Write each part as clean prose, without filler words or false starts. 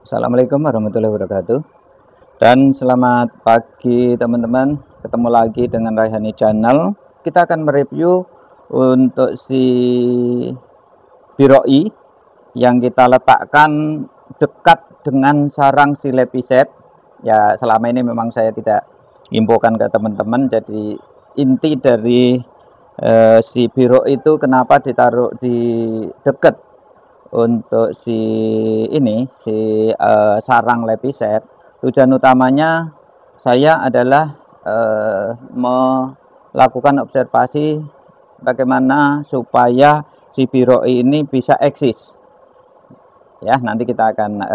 Assalamualaikum warahmatullahi wabarakatuh. Dan selamat pagi teman-teman. Ketemu lagi dengan Raihani Channel. Kita akan mereview untuk si biroi yang kita letakkan dekat dengan sarang si lepiset. Ya, selama ini memang saya tidak infokan ke teman-teman. Jadi inti dari si biroi itu kenapa ditaruh di dekat untuk si sarang lepiset. Tujuan utamanya saya adalah melakukan observasi bagaimana supaya si biroi ini bisa eksis. Ya, nanti kita akan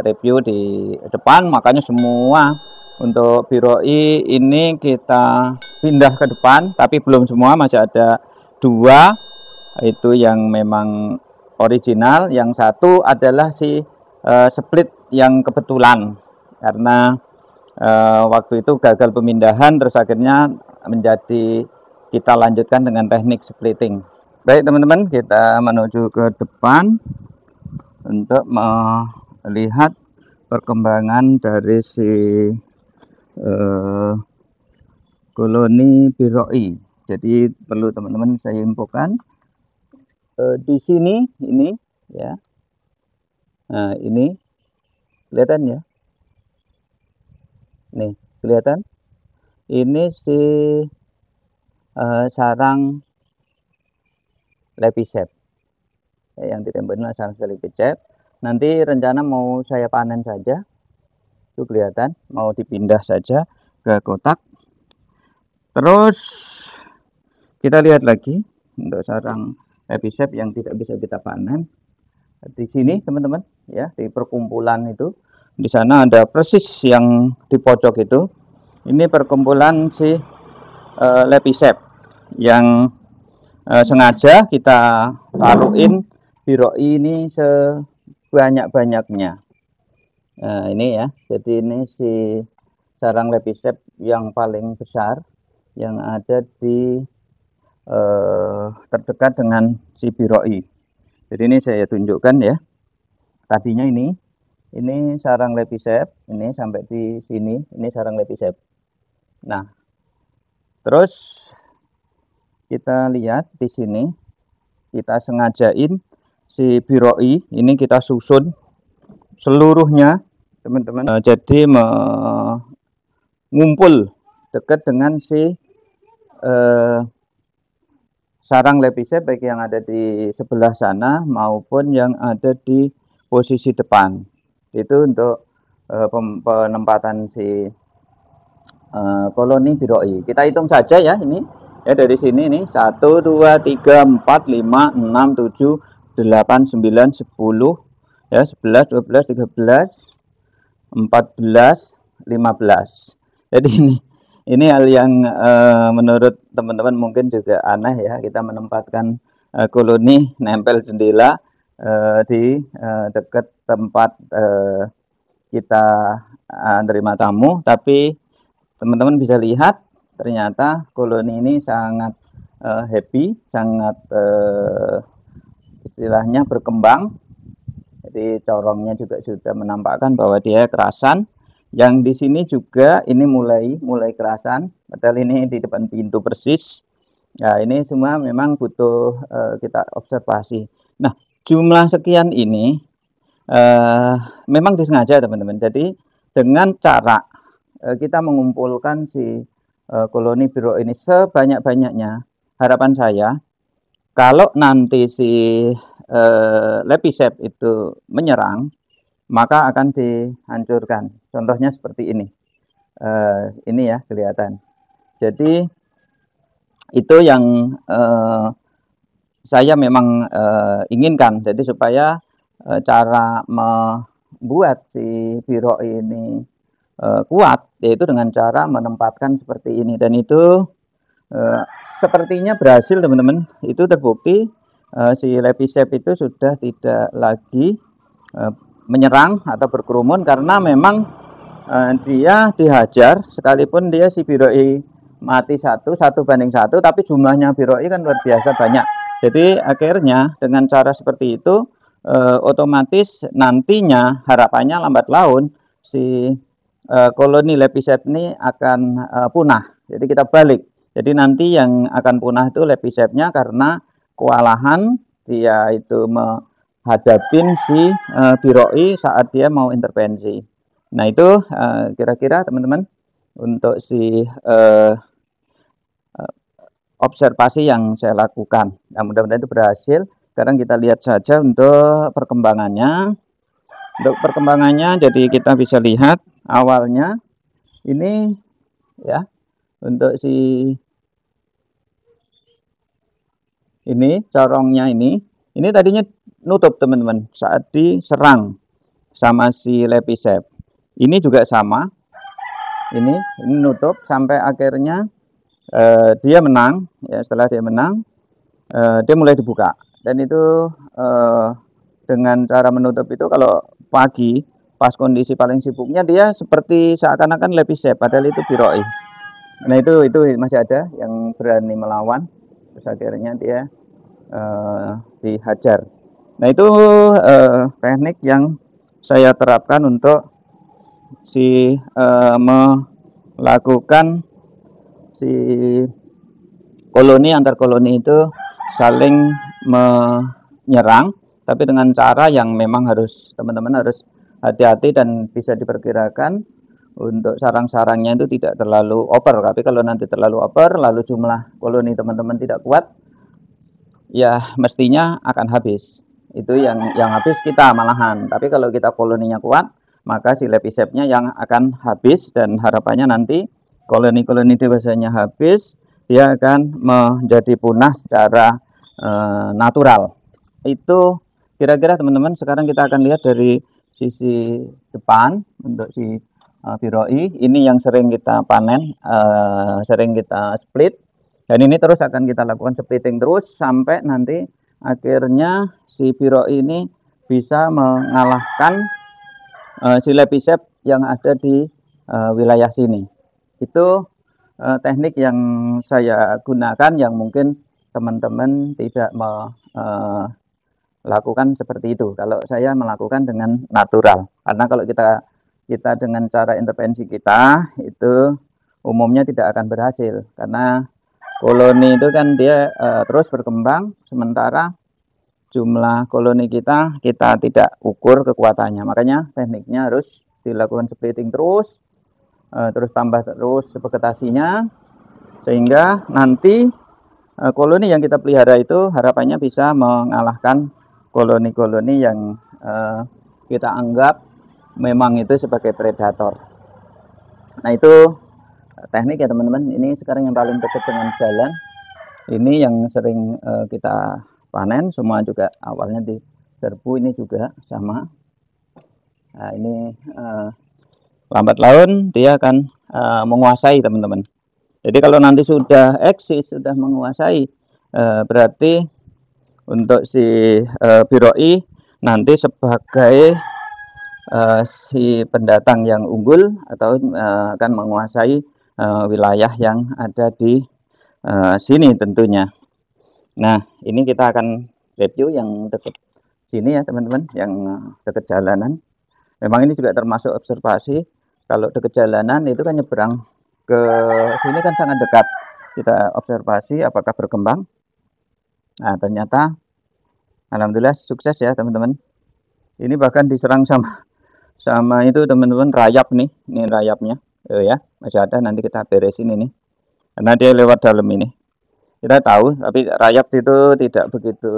review di depan. Makanya semua untuk biroi ini kita pindah ke depan, tapi belum semua, masih ada dua itu yang memang original. Yang satu adalah si split yang kebetulan, karena waktu itu gagal pemindahan, terus akhirnya menjadi kita lanjutkan dengan teknik splitting. Baik teman-teman, kita menuju ke depan untuk melihat perkembangan dari si koloni biroi. Jadi perlu teman-teman saya infokan, di sini ini ya, nah ini kelihatan ya, nih kelihatan ini si sarang lepiset ya, yang ditempelin sarang lepiset. Nanti rencana mau saya panen saja, itu kelihatan mau dipindah saja ke kotak. Terus kita lihat lagi untuk sarang lepiset yang tidak bisa kita panen di sini teman-teman ya, di perkumpulan itu. Di sana ada persis yang di pojok itu, ini perkumpulan si lepiset yang sengaja kita taruhin biroi ini sebanyak-banyaknya. Nah ini ya, jadi ini si sarang lepiset yang paling besar yang ada di terdekat dengan si biroi. Jadi ini saya tunjukkan ya. Tadinya ini sarang lepiset, ini sampai di sini, ini sarang lepiset. Nah, terus kita lihat di sini, kita sengajain si biroi ini kita susun seluruhnya, teman-teman. Jadi mengumpul dekat dengan si sarang lepiset, baik yang ada di sebelah sana maupun yang ada di posisi depan. Itu untuk penempatan si koloni biroi. Kita hitung saja ya, ini ya, dari sini nih 1 2 3 4 5 6 7 8 9 10 ya, 11 12 13 14 15. Jadi ini hal yang menurut teman-teman mungkin juga aneh ya, kita menempatkan koloni nempel jendela di dekat tempat kita menerima tamu. Tapi teman-teman bisa lihat ternyata koloni ini sangat happy, sangat istilahnya berkembang. Jadi corongnya juga sudah menampakkan bahwa dia kerasan. Yang di sini juga ini mulai kerasan, padahal ini di depan pintu persis. Nah, ini semua memang butuh kita observasi. Nah, jumlah sekian ini memang disengaja teman-teman. Jadi dengan cara kita mengumpulkan si koloni biroi ini sebanyak-banyaknya, harapan saya kalau nanti si lepiset itu menyerang, maka akan dihancurkan. Contohnya seperti ini. Ini ya kelihatan. Jadi itu yang saya memang inginkan. Jadi supaya cara membuat si biroi ini kuat, yaitu dengan cara menempatkan seperti ini. Dan itu sepertinya berhasil teman-teman. Itu terbukti si lepiset itu sudah tidak lagi menyerang atau berkerumun, karena memang dia dihajar, sekalipun dia si biroi mati satu banding satu, tapi jumlahnya biroi kan luar biasa banyak. Jadi akhirnya dengan cara seperti itu otomatis nantinya harapannya lambat laun si koloni Lepisep ini akan punah. Jadi kita balik. Jadi nanti yang akan punah itu Lepisepnya karena kewalahan dia itu menghadapin si biroi saat dia mau intervensi. Nah itu kira-kira teman-teman untuk si observasi yang saya lakukan. Nah, mudah-mudahan itu berhasil. Sekarang kita lihat saja untuk perkembangannya. Untuk perkembangannya, jadi kita bisa lihat awalnya ini ya untuk si ini corongnya ini tadinya nutup teman-teman saat diserang sama si Lepisep. Ini juga sama. Ini nutup sampai akhirnya dia menang. Ya, setelah dia menang, dia mulai dibuka. Dan itu dengan cara menutup itu kalau pagi pas kondisi paling sibuknya dia seperti seakan-akan Lepisep, padahal itu biroi. Nah itu masih ada yang berani melawan. Terus akhirnya dia dihajar. Nah itu teknik yang saya terapkan untuk si melakukan si koloni antar koloni itu saling menyerang, tapi dengan cara yang memang harus teman-teman harus hati-hati dan bisa diperkirakan untuk sarang-sarangnya itu tidak terlalu over. Tapi kalau nanti terlalu over, lalu jumlah koloni teman-teman tidak kuat, ya mestinya akan habis. Itu yang habis kita malahan. Tapi kalau kita koloninya kuat, maka si Lepisepnya yang akan habis dan harapannya nanti koloni-koloni dewasanya habis, dia akan menjadi punah secara natural. Itu kira-kira teman-teman. Sekarang kita akan lihat dari sisi depan untuk si biroi. Ini yang sering kita panen, sering kita split. Dan ini terus akan kita lakukan splitting terus sampai nanti akhirnya si biroi ini bisa mengalahkan si Lepisep yang ada di wilayah sini. Itu teknik yang saya gunakan yang mungkin teman-teman tidak melakukan seperti itu. Kalau saya melakukan dengan natural, karena kalau kita dengan cara intervensi kita itu umumnya tidak akan berhasil, karena koloni itu kan dia terus berkembang, sementara jumlah koloni kita tidak ukur kekuatannya. Makanya tekniknya harus dilakukan splitting terus, terus tambah terus vegetasinya, sehingga nanti koloni yang kita pelihara itu harapannya bisa mengalahkan koloni-koloni yang kita anggap memang itu sebagai predator. Nah itu teknik ya teman-teman. Ini sekarang yang paling dekat dengan jalan. Ini yang sering kita panen. Semua juga awalnya di serbu, ini juga sama. Nah ini lambat laun dia akan menguasai teman-teman. Jadi kalau nanti sudah eksis, sudah menguasai, berarti untuk si biroi nanti sebagai si pendatang yang unggul atau akan menguasai wilayah yang ada di sini tentunya. Nah ini kita akan review yang dekat sini ya teman-teman, yang dekat jalanan. Memang ini juga termasuk observasi. Kalau dekat jalanan itu kan nyebrang ke sini kan sangat dekat. Kita observasi apakah berkembang. Nah ternyata alhamdulillah sukses ya teman-teman. Ini bahkan diserang sama itu teman-teman, rayap nih. Ini rayapnya. Ya, masih ada, nanti kita beresin ini. Karena dia lewat dalam ini. Kita tahu, tapi rayap itu tidak begitu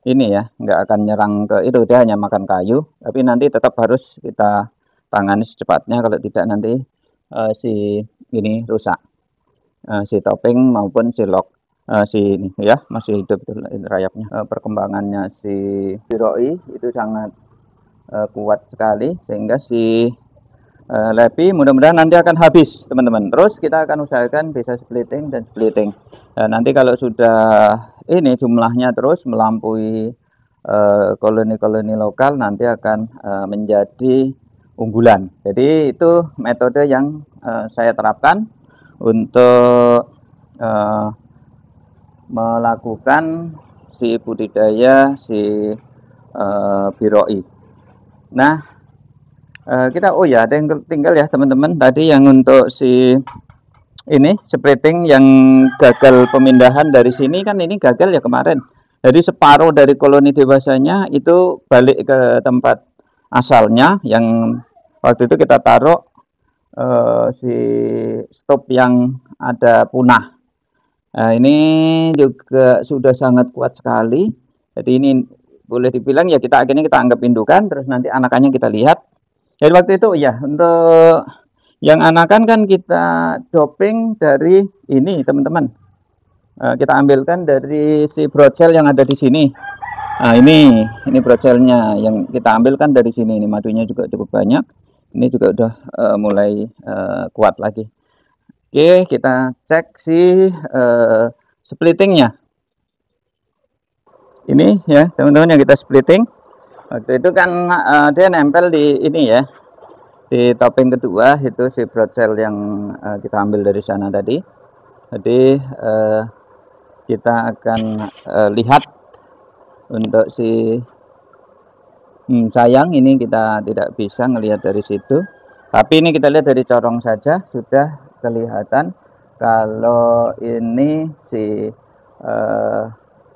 ini ya, nggak akan nyerang ke itu, dia hanya makan kayu. Tapi nanti tetap harus kita tangani secepatnya, kalau tidak nanti si ini rusak. Si topeng maupun si log. Si ini ya masih hidup rayapnya. Perkembangannya si biroi itu sangat kuat sekali, sehingga si Lepi mudah-mudahan nanti akan habis teman-teman. Terus kita akan usahakan bisa splitting dan splitting. Nanti kalau sudah ini jumlahnya terus melampaui koloni-koloni lokal, nanti akan menjadi unggulan. Jadi itu metode yang saya terapkan untuk melakukan si budidaya si biroi. Nah, kita ada yang tinggal ya teman-teman, tadi yang untuk si ini spreading yang gagal pemindahan dari sini kan, ini gagal ya kemarin. Jadi separuh dari koloni dewasanya itu balik ke tempat asalnya, yang waktu itu kita taruh si stop yang ada punah. Nah, ini juga sudah sangat kuat sekali. Jadi ini boleh dibilang ya kita akhirnya kita anggap indukan, terus nanti anakannya kita lihat. Jadi waktu itu ya untuk yang anakan kan kita doping dari ini teman-teman. Kita ambilkan dari si broadcell yang ada di sini. Nah, ini broadcellnya yang kita ambilkan dari sini. Ini madunya juga cukup banyak. Ini juga udah mulai kuat lagi. Oke, kita cek si splittingnya. Ini ya teman-teman yang kita splitting. Waktu itu kan dia nempel di ini ya, di topping kedua itu si broadcell yang kita ambil dari sana tadi. Jadi kita akan lihat untuk si sayang ini kita tidak bisa melihat dari situ, tapi ini kita lihat dari corong saja sudah kelihatan kalau ini si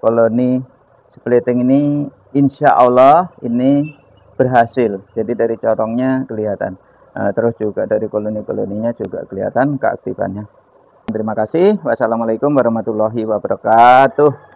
koloni splitting ini insya Allah ini berhasil. Jadi dari corongnya kelihatan, terus juga dari koloni-koloninya juga kelihatan keaktifannya. Terima kasih. Wassalamualaikum warahmatullahi wabarakatuh.